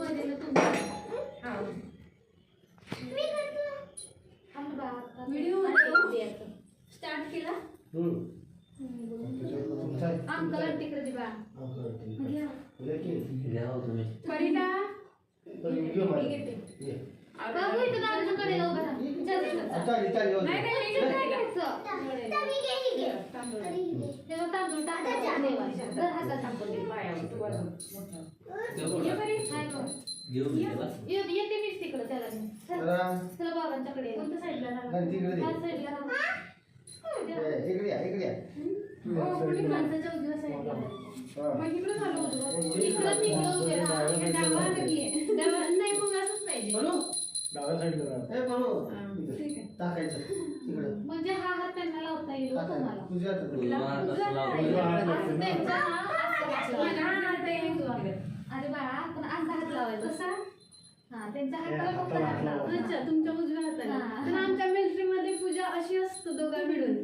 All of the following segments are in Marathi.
पहिल्यांदा तुम्ही हा व्हिडिओ स्टार्ट केला अंकल तिकडे दिवा परिता बाबू इथं दादाकडे उभा राहा नाही तेव्हा तांदूळ टाकायचा देवाच्या तर हातात टाकून येते मीच तिकडं त्याला चला बाबांच्याकडे कोणत्या साईडला माणसाच्या उजव्या साईडला मग इकडं झालं होतं इकडं उभे राहा नाही मग असंच पाहिजे म्हणजे हा हात त्यांना लावता येईल तुम्हाला अरे बाळा पण असा हात लावायचा कसा हा त्यांच्या हाताला फक्त हात लावायचा तुमच्या उजव्या हाताला तर आमच्या मिलिटरीमध्ये पूजा अशी असते दोघा मिळून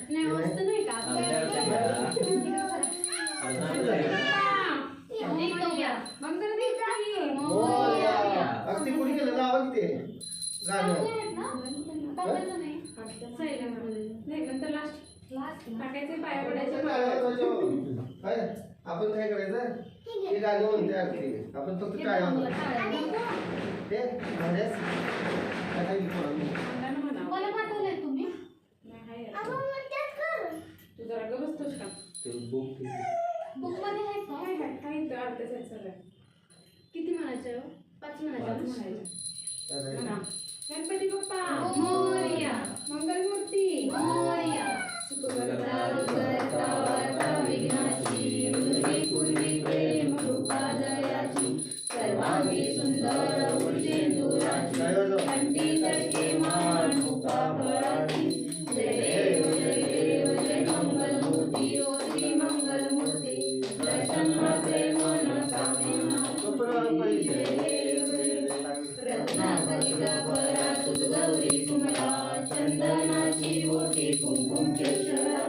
नाही मस्त नाही का मग तर नंतर लास्ट टाकायचे पाया पडायचे आपण काय करायचं ते गाणं म्हणते अगदी आपण फक्त काय मला पाठवलंय तुम्ही तू जरा ग बसतोस का बुक मध्ये आहे का काही अर्धच आहेत सगळ्या किती म्हणायचे 5 म्हणायचे म्हणा गणपती बाप्पा मोरया मंगलमूर्ती मोरया विघ्नाची पूर्वी प्रेम कृपा जयाची सर्वांगी सुंदर उर्जेंदुराची कंठी तडके मान मुका फळाची जय देव जय मंगलमूर्ती ओ श्री मंगलमूर्ती दर्शन मात्रे मन कामना रत्नाकरिता गौरी कुमला चंदनाची ओटी कुंकुम केशरा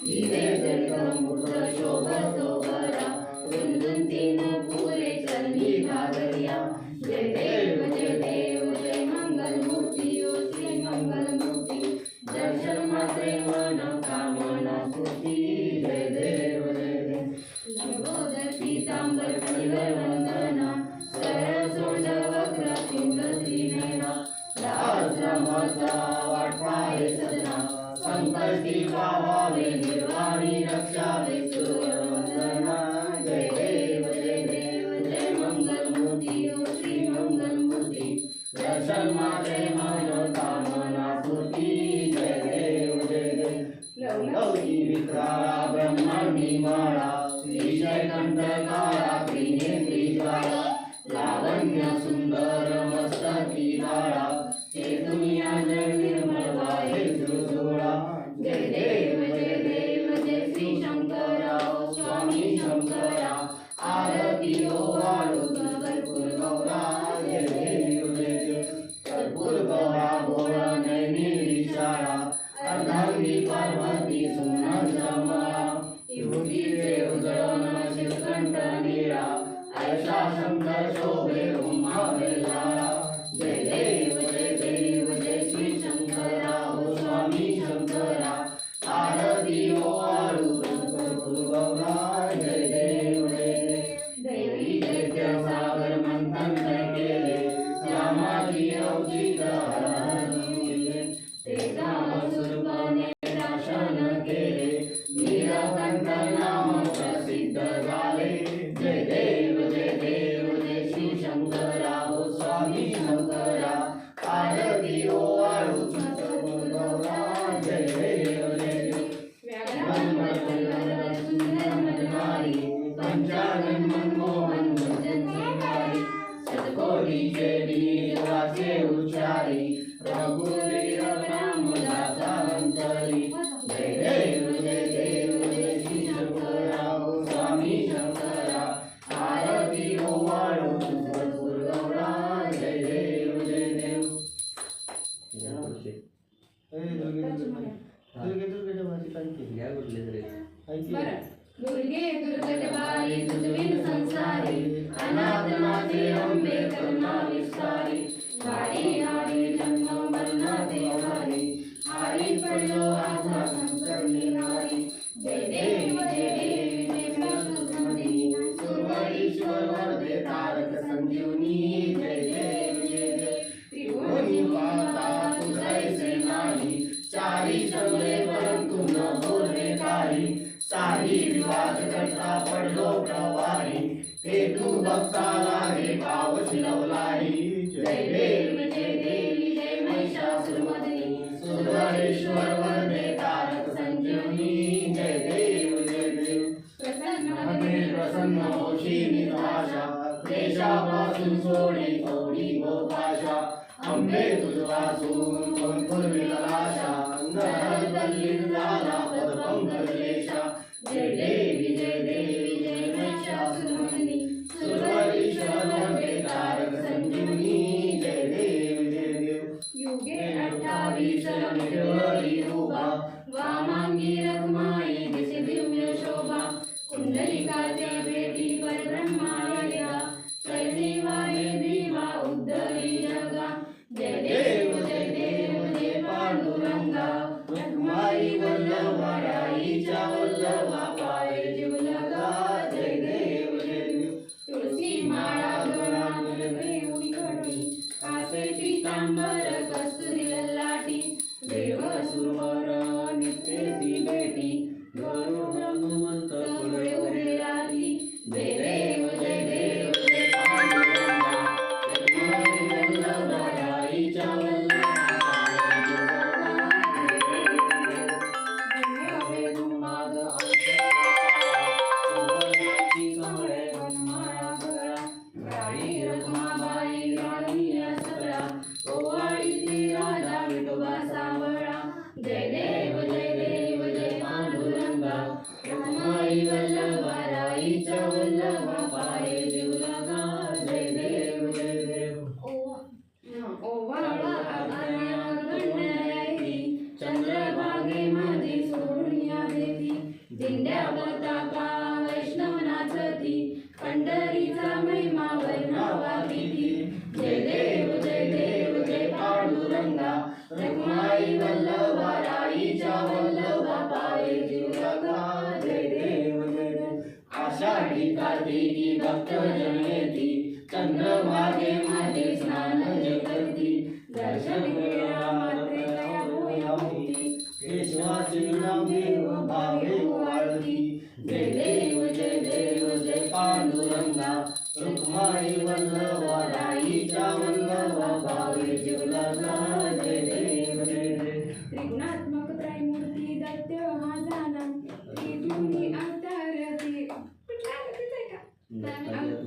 दिवे जळकमुठ शोभतो बरा रुंदुंतीन पुरे चंदी घागरिया जय देव जय मंगलमूर्ती ओ श्री मंगलमूर्ती दर्शन मात्रे मन कामना सुती जय देव लंबोदर पीतांबर फणीवर वंदना सरसोंड वक्र पिंड त्रिनयना राजमाता वाटपाये सदना संकल्पी पावावे निर्वाणी रक्षावे सूर्यवंदना जय देव जय मंगलमूर्ती ओ श्री मंगलमूर्ती दर्शन मात्रे मन कामना पूर्ती जय देव लवलौकी विक्राळा ब्रह्मांडी माळा विजय कंठ काळा त्रिनेत्री ज्वाळा लावण्य सुंदर मस्तकी बाळा हे दुनिया निर्मळ वाहे जुळजुळा जय देव जय श्री शंकरा ओ स्वामी शंकरा आरती ओ वाळू भरपूर गौरा जय देव भरपूर गौरा भोळा नैनी विशाळा अर्धांगी पार्वती सुमनाचा माळा युवतीचे उजळण शिवकंठ निळा ऐसा शंकर शोभे उमा वेलाळा जय देव जय श्री शंकरा ओ स्वामी शंकरा आरती ओ वाळू भरपूर गौरा जय देव दैवी दैत्य सागर मंथन केले श्यामाची अवचित ते कामसुरपणे शासन केले नीलकंठ नाम प्रसिद्ध झाले जय देव जय श्री शंकरा ओ स्वामी शंकरा आरती ओ वाळू गौरा जय देव पंचानन मनमोहन भजन शिकारी शतकोटीचे वीर वाचे उच्चारी रघुवीर नाम दाता अंतरी जय देव जय श्री शंकरा ओ स्वामी शंकरा आरती ओ वाळू भरपूर गौरा जय देव दुर्गे दुर्गे दुर्गे दुर्गटबारी तुझविन संसारी अनाथ नाथे अंबे करुणा विस्तारी हारी हारी जन्म मरणाचे हारी हारी पडलो आता संकर निहारी जय देव जय देव जय महासुरमर्दिनी सुरवरीश्वर वरदे तारक संजीवनी जय देव जय देव त्रिभुवनी माता तुझैसे नाही चारी सगळे परंतु न बोलणे काही सारी विवाद करता पडलो प्रवाही ते तू भक्ताला हे भाव शिरवलाही जय देव जय महिषासुरमर्दिनी सुरवरेश्वर वरदे तारक संजीवनी जय देव प्रसन्न होशी निराशा देशापासून सोडी थोडी गोपाशा अंबे तुझ वाचून कोण पूर्वी आशा नरहर दलित झाला पदपंकजलेशा जय देवी जय महिषासुरमर्दिनी सुरवरीश्वर वरदे तारक संजीवनी जय देव युगे 28 रमेश्वरी रूपा वामांगी रखमाई दिसे दिव्य शोभा कुंडलिकाचे भेटी परब्रह्माया चैनीवाहे भीमा उद्धरी जगा जय देव जय पांडुरंगा रखमाई वल्लभाईच्या वल्लभा पाये जीव लगा जय देव तुळसी माळा गळा मलवे उडी घडी कासे पीतांबर कस्तुरी ललाटी देव सुरवर नित्य ती भेटी गरुड हनुमंत पुढे उभे राही जय देव जय पांडुरंगा रखमाई वल्लभाईच्या वल्लभा जय देव जय पांडुरंगा रखमाई वल्लभाईच्या वल्लभा पाये जीव लगा जय देव चंद्रभागे माझी सोनिया देती दिंड्या पताका वैष्णव नाचती पंढरीचा महिमा वैनावा किती जय देव जय पांडुरंगा रखमाई वल्लभाईच्या वल्लभा पाये जीव लगा जय देव आषाढी कार्तिकी भक्त जनेती चंद्रभागे माझे स्नान जगती दर्शन घेरा माते दया होया मुक्ती केशवाचे नाम देव भावे वाळती जय देव जय पांडुरंगा रखमाई वल्लभाईच्या वल्लभा पाये जीव लगा जय देव त्रिगुणात्मक त्रैमूर्ती दैत्य हा झाला ती तुम्ही अवतार ती कुठला आहे का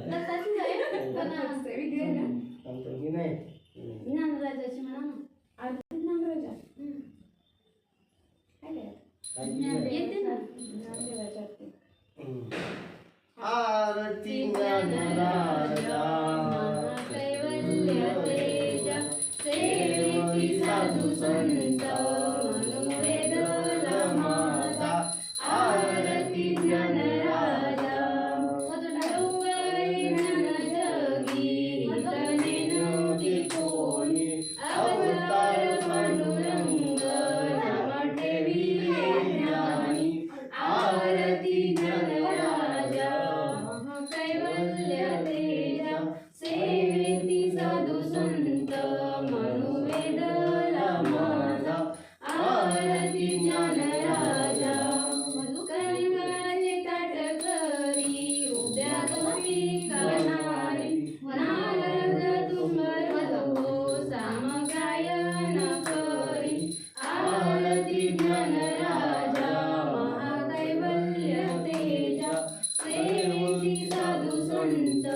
दत्ताची आहे पण विद्येला ज्ञानराजाची म्हणा ना. ज्ञानराजा येते ना ज्ञानदेवाच्या आरती. आरती ज्ञानराजा कैवल्य तेज सेविती साधू संत मनुवेद लमाता आरती ज्ञानराजा डोंगरी ज्ञान जगी तनेन की कोणी अवतार पांडुरंग नाम ठेवी ज्ञानी आरती ज्ञानराजा कैवल्य तेज सेविती साधू संत मनुवेद लमाता आरती ज्ञानराजा कलिंगाचे ताट करी उद्या तुम्ही करणारी नारद तुंबर सामगायन करी आरती ज्ञानराजा महाकैवल्य तेज सेविती साधू संत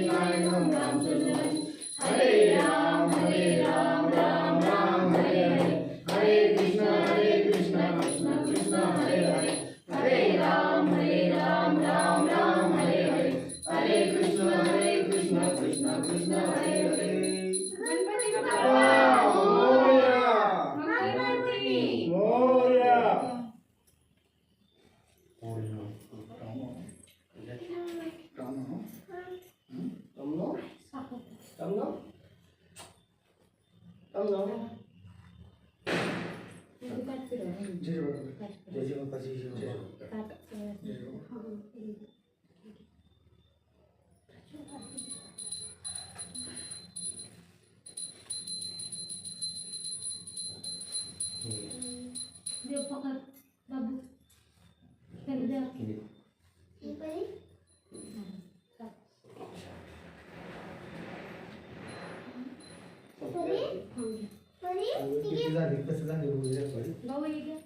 नायकं राम सुंदरम हरे राम राम राम हरे हरे हरे कृष्ण कृष्ण कृष्ण हरे हरे हरे राम राम राम हरे हरे हरे कृष्ण कृष्ण कृष्ण हरे हरे गणपती बाप्पा मोरया. मंगलमूर्ती मोरया. तमनो तमनो तमनो जय बाबा जय बाबा जय बाबा देव पकड बाबू त्याला देव किती झाली कसं झाली भाऊ ये घ्या